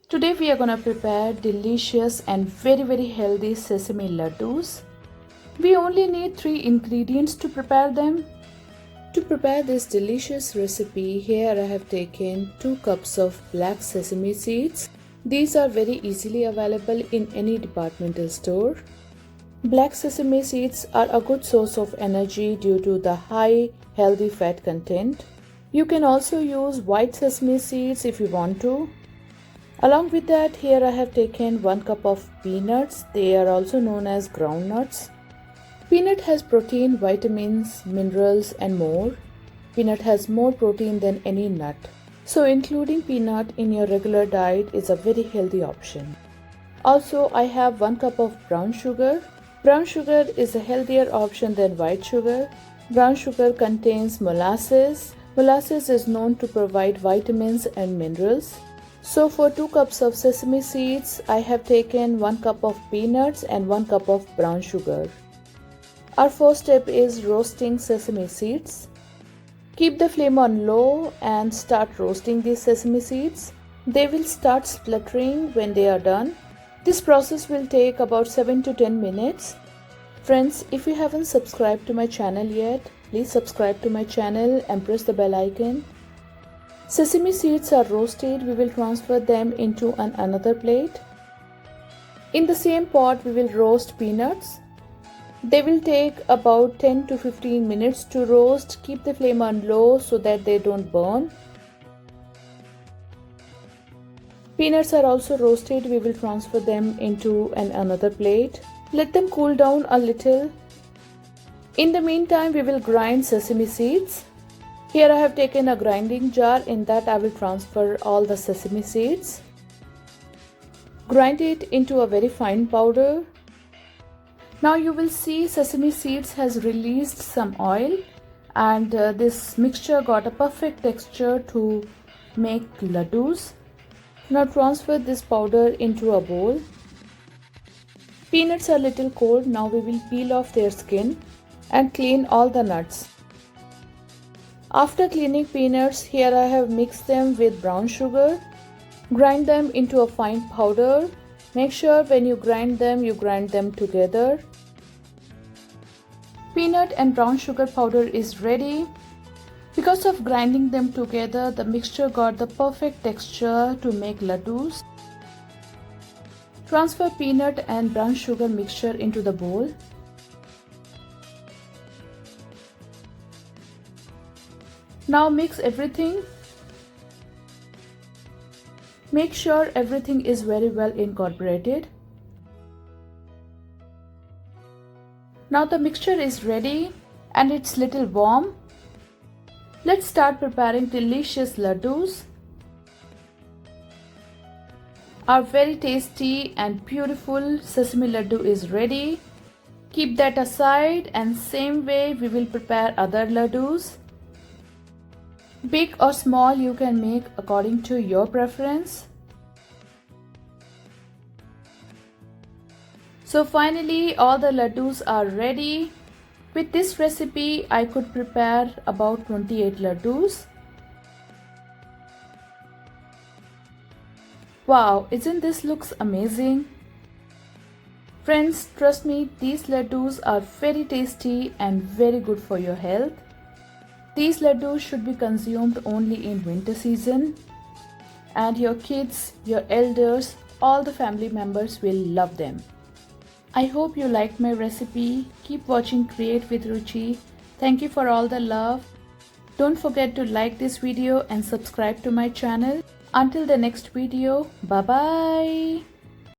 Today we are gonna prepare delicious and very healthy sesame laddus. We only need 3 ingredients to prepare them. To prepare this delicious recipe, here I have taken 2 cups of black sesame seeds. These are very easily available in any departmental store. Black sesame seeds are a good source of energy due to the high healthy fat content. You can also use white sesame seeds if you want to. Along with that, here I have taken 1 cup of peanuts. They are also known as groundnuts. Peanut has protein, vitamins, minerals and more. Peanut has more protein than any nut. So including peanut in your regular diet is a very healthy option. Also, I have 1 cup of brown sugar. Brown sugar is a healthier option than white sugar. Brown sugar contains molasses. Molasses is known to provide vitamins and minerals. So for 2 cups of sesame seeds, I have taken 1 cup of peanuts and 1 cup of brown sugar. Our first step is roasting sesame seeds. Keep the flame on low and start roasting these sesame seeds. They will start spluttering when they are done. This process will take about 7 to 10 minutes. Friends, if you haven't subscribed to my channel yet, please subscribe to my channel and press the bell icon. Sesame seeds are roasted. We will transfer them into another plate. In the same pot, we will roast peanuts. They will take about 10 to 15 minutes to roast. Keep the flame on low so that they don't burn. Peanuts are also roasted. We will transfer them into another plate. Let them cool down a little. In the meantime, we will grind sesame seeds. Here I have taken a grinding jar. In that I will transfer all the sesame seeds. Grind it into a very fine powder. Now you will see sesame seeds has released some oil and this mixture got a perfect texture to make laddus. Now transfer this powder into a bowl. Peanuts are little cold. Now we will peel off their skin and clean all the nuts. After cleaning peanuts, here I have mixed them with brown sugar. Grind them into a fine powder. Make sure when you grind them together. Peanut and brown sugar powder is ready. Because of grinding them together, the mixture got the perfect texture to make laddus. Transfer peanut and brown sugar mixture into the bowl. Now mix everything. Make sure everything is very well incorporated. Now the mixture is ready and it's little warm. Let's start preparing delicious laddus. Our very tasty and beautiful sesame laddu is ready. Keep that aside and same way we will prepare other laddus. Big or small you can make according to your preference. So finally all the laddus are ready. With this recipe I could prepare about 28 laddus. Wow, isn't this looks amazing? Friends, trust me, these laddus are very tasty and very good for your health. These laddus should be consumed only in winter season. And your kids, your elders, all the family members will love them. I hope you liked my recipe. Keep watching Create with Ruchi. Thank you for all the love. Don't forget to like this video and subscribe to my channel. Until the next video, bye bye.